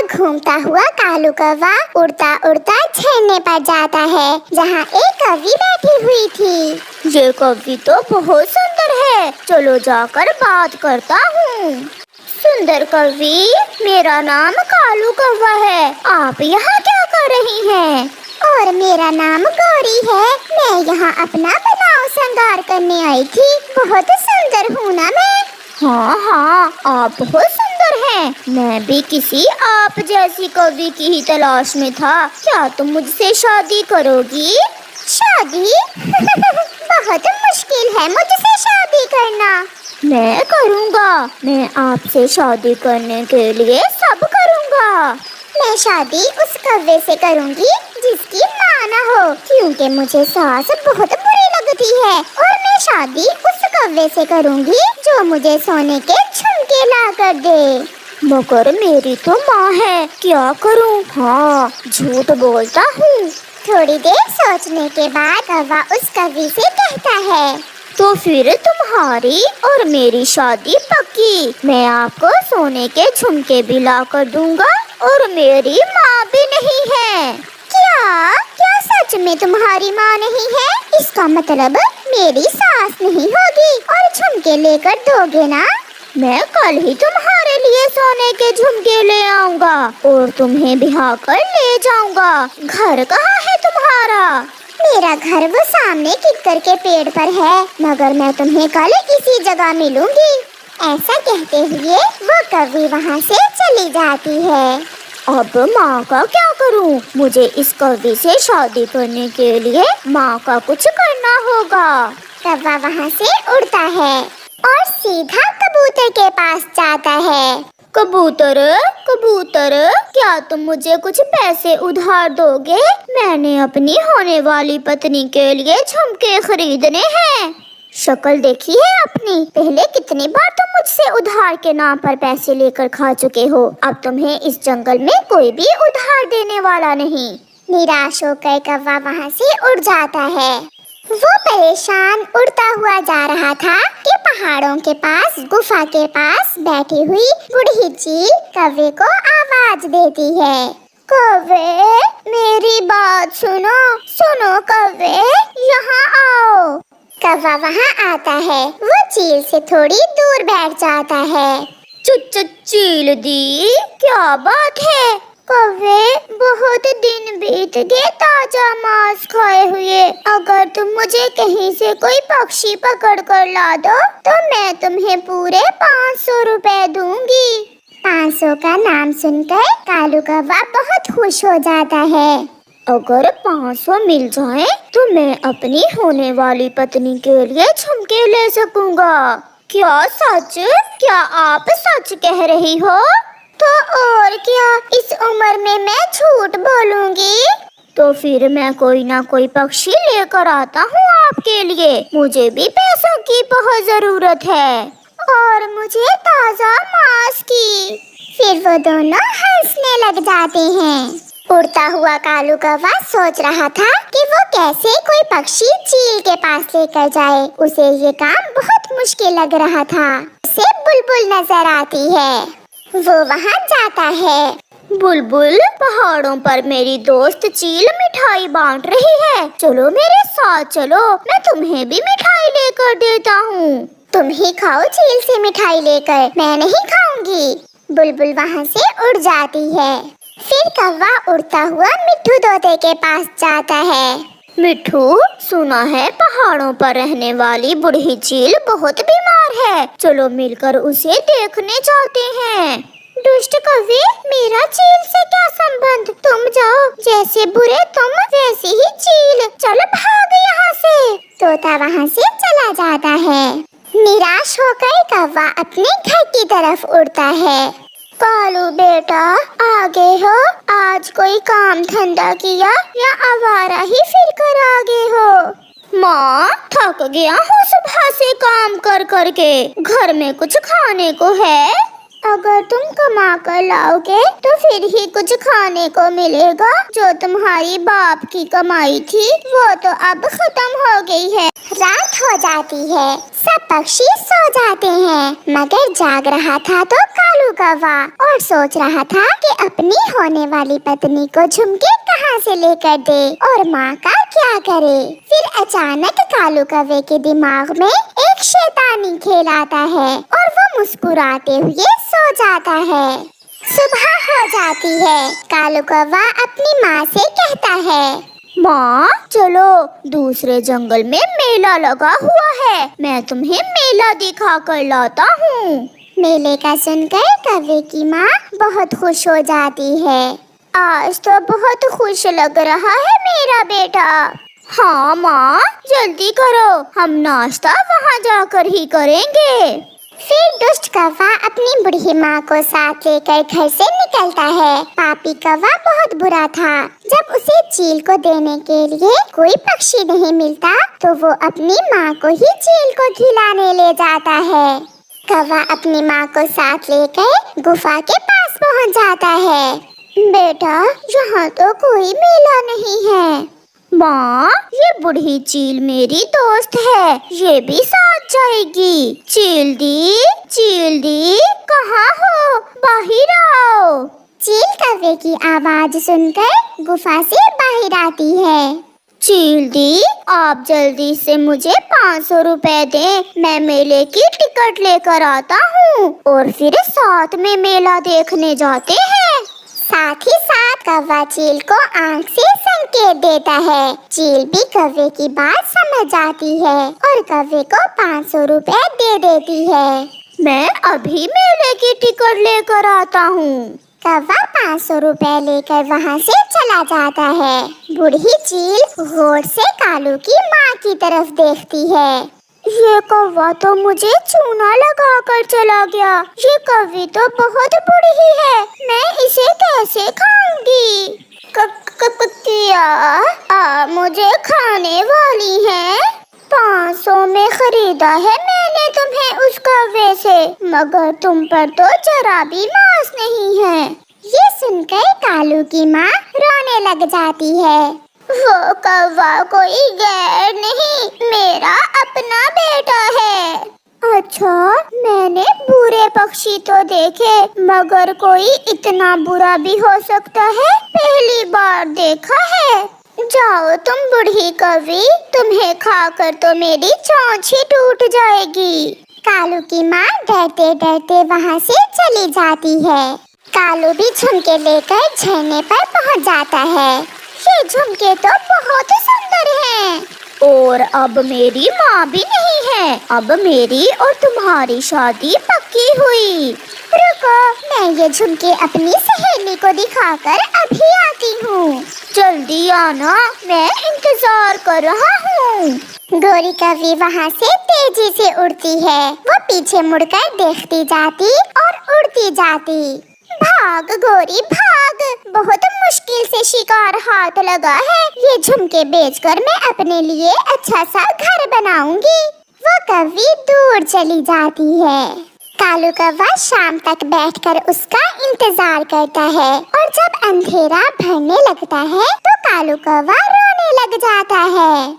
घूमता हुआ कालू कौवा उड़ता उड़ता झरने पर जाता है जहाँ एक कौवी बैठी हुई थी। ये कौवी तो बहुत सुंदर है, चलो जाकर बात करता हूँ। सुंदर कौवी, मेरा नाम कालू कौवा है, आप यहाँ क्या कर रही हैं? और मेरा नाम गौरी है, मैं यहाँ अपना बनाव श्रृंगार करने आई थी। बहुत सुंदर हूँ ना मैं? हाँ हाँ, आप बहुत सुंदर हैं। मैं भी किसी आप जैसी कौवी की ही तलाश में था। क्या तुम मुझसे शादी करोगी? शादी? बहुत मुश्किल है मुझसे शादी करना। मैं करूँगा, मैं आपसे शादी करने के लिए सब करूँगा। मैं शादी उस कौवे से करूँगी जिसकी माँ न हो, क्योंकि मुझे सास बहुत बुरी लगती है। और मैं शादी उस कौवे से करूँगी जो मुझे सोने के झुमके ला कर दे। मगर मेरी तो माँ है, क्या करूँ? हाँ, झूठ बोलता हूँ। थोड़ी देर सोचने के बाद कौवा उस कौवी से कहता है, तो फिर तुम्हारी और मेरी शादी पक्की। मैं आपको सोने के झुमके भी ला कर दूंगा और मेरी माँ भी नहीं है। क्या क्या सच में तुम्हारी माँ नहीं है? इसका मतलब मेरी सास नहीं होगी और झुमके लेकर दोगे ना? मैं कल ही तुम्हारे लिए सोने के झुमके ले आऊंगा और तुम्हें ब्याह कर ले जाऊंगा। घर कहाँ है तुम्हारा? मेरा घर वो सामने किक्कर के पेड़ पर है, मगर मैं तुम्हें कल इसी जगह मिलूंगी। ऐसा कहते हुए वो कौवी वहाँ से चली जाती है। अब माँ का क्या करूँ? मुझे इस कौवी से शादी करने के लिए माँ का कुछ करना होगा। कौवा वहाँ से उड़ता है और सीधा कबूतर के पास जाता है। कबूतर, कबूतर, क्या तुम मुझे कुछ पैसे उधार दोगे? मैंने अपनी होने वाली पत्नी के लिए झुमके खरीदने हैं। शक्ल देखी है अपनी? पहले कितनी बार तुम मुझसे उधार के नाम पर पैसे लेकर खा चुके हो। अब तुम्हें इस जंगल में कोई भी उधार देने वाला नहीं। निराश होकर कौवा वहाँ से उड़ जाता है। वो परेशान उड़ता हुआ जा रहा था कि पहाड़ों के पास गुफा के पास बैठी हुई बूढ़ी चील कौवे को आवाज देती है। कौवे, मेरी बात सुनो, सुनो कौवे, यहाँ आओ। कौवा वहाँ आता है। वो चील से थोड़ी दूर बैठ जाता है। चील दी, क्या बात है? कौवे, बहुत दिन बीत गए ताजा मांस खाए हुए। अगर तुम मुझे कहीं से कोई पक्षी पकड़ कर ला दो तो मैं तुम्हें पूरे 500 रुपए दूंगी। 500 का नाम सुनकर कालू कौवा बहुत खुश हो जाता है। अगर 500 मिल जाए तो मैं अपनी होने वाली पत्नी के लिए झुमके ले सकूंगा। क्या सच? क्या आप सच कह रही हो? तो और क्या, इस उम्र में मैं झूठ बोलूंगी? तो फिर मैं कोई ना कोई पक्षी लेकर आता हूँ आपके लिए। मुझे भी पैसों की बहुत जरूरत है और मुझे ताजा मांस की। फिर वो दोनों हंसने लग जाते हैं। उड़ता हुआ कालू कौवा सोच रहा था कि वो कैसे कोई पक्षी चील के पास लेकर जाए। उसे ये काम बहुत मुश्किल लग रहा था। उसे बुलबुल नजर आती है। वो वहाँ जाता है। बुलबुल, पहाड़ों पर मेरी दोस्त चील मिठाई बांट रही है, चलो मेरे साथ चलो, मैं तुम्हें भी मिठाई लेकर देता हूँ। तुम ही खाओ चील से मिठाई लेकर, मैं नहीं खाऊंगी। बुलबुल वहाँ से उड़ जाती है। फिर कौवा उड़ता हुआ मिट्ठू तोते के पास जाता है। मिट्ठू, सुना है पहाड़ों पर रहने वाली बूढ़ी चील बहुत बीमार है, चलो मिलकर उसे देखने जाते हैं। दुष्ट कौवे, मेरा चील से क्या संबंध? तुम जाओ, जैसे बुरे तुम वैसी ही चील, चलो भाग यहाँ से। तोता वहाँ से चला जाता है। निराश होकर कौवा अपने घर की तरफ उड़ता है। कालू बेटा, आगे हो? आज कोई काम धंधा किया या आवारा ही फिर कर आगे हो? माँ, थक गया हूँ सुबह से काम कर कर के। घर में कुछ खाने को है? अगर तुम कमा कर लाओगे तो फिर ही कुछ खाने को मिलेगा। जो तुम्हारी बाप की कमाई थी वो तो अब खत्म हो गई है। रात हो जाती है, सब पक्षी सो जाते हैं, मगर जाग रहा था तो कालू कौवा और सोच रहा था कि अपनी होने वाली पत्नी को झुमके कहाँ से लेकर दे और माँ का क्या करे। फिर अचानक कालू कौवे के दिमाग में एक शैतानी खेल आता है और वो मुस्कुराते हुए सो जाता है। सुबह हो जाती है, कालू कौवा अपनी माँ से कहता है, माँ चलो, दूसरे जंगल में मेला लगा हुआ है, मैं तुम्हें मेला दिखा कर लाता हूँ। मेले का सुनकर कौवे की माँ बहुत खुश हो जाती है। आज तो बहुत खुश लग रहा है मेरा बेटा। हाँ माँ, जल्दी करो, हम नाश्ता वहाँ जाकर ही करेंगे। फिर दुष्ट कौवा अपनी बूढ़ी माँ को साथ लेकर घर से निकलता है। पापी कौवा बहुत बुरा था। जब उसे चील को देने के लिए कोई पक्षी नहीं मिलता तो वो अपनी माँ को ही चील को खिलाने ले जाता है। कौवा अपनी माँ को साथ लेकर गुफा के पास पहुँच जाता है। बेटा, यहाँ तो कोई मेला नहीं है। माँ, ये बूढ़ी चील मेरी दोस्त है, ये भी साथ जाएगी। चील दी, कहाँ हो? बाहर आओ। चील कौवे की आवाज सुनकर गुफा से बाहर आती है। चील दी, आप जल्दी से मुझे 500 रुपए दें, मैं मेले की टिकट लेकर आता हूँ और फिर साथ में मेला देखने जाते हैं। साथ ही साथ कौवा चील को आंख से संकेत देता है। चील भी कौवे की बात समझ जाती है और कौवे को 500 रुपए दे देती है। मैं अभी मेले की टिकट लेकर आता हूँ। कौवा 500 रुपए लेकर वहाँ से चला जाता है। बूढ़ी चील गौर से कालू की माँ की तरफ देखती है। ये कौवा तो मुझे चूना लगा कर चला गया। ये कौवी तो बहुत बुरी है, मैं इसे कैसे खाऊंगी? क्या मुझे खाने वाली है? 500 में खरीदा है मैंने तुम्हें उस कौवे से, मगर तुम पर तो जरा भी मांस नहीं है। ये सुनकर कालू की माँ रोने लग जाती है। वो कौवा कोई गैर नहीं, मेरा अपना बेटा है। अच्छा, मैंने बुरे पक्षी तो देखे, मगर कोई इतना बुरा भी हो सकता है, पहली बार देखा है। जाओ तुम बूढ़ी कौवी, तुम्हें खाकर तो मेरी चोंच ही टूट जाएगी। कालू की माँ डरते डरते वहाँ से चली जाती है। कालू भी झुमके लेकर झरने पर पहुँच जाता है। ये झुमके तो बहुत सुंदर हैं। और अब मेरी माँ भी नहीं है, अब मेरी और तुम्हारी शादी पक्की हुई। रुको, मैं ये झुमके अपनी सहेली को दिखाकर अभी आती हूँ। जल्दी आना, मैं इंतजार कर रहा हूँ। गोरी कौवी वहाँ से तेजी से उड़ती है। वो पीछे मुड़कर देखती जाती और उड़ती जाती। भाग गोरी भाग, बहुत मुश्किल से शिकार हाथ लगा है। ये झुमके बेचकर मैं अपने लिए अच्छा सा घर बनाऊंगी। वो कौवी दूर चली जाती है। कालू कौवा शाम तक बैठकर उसका इंतजार करता है और जब अंधेरा भरने लगता है तो कालू कौवा रोने लग जाता है।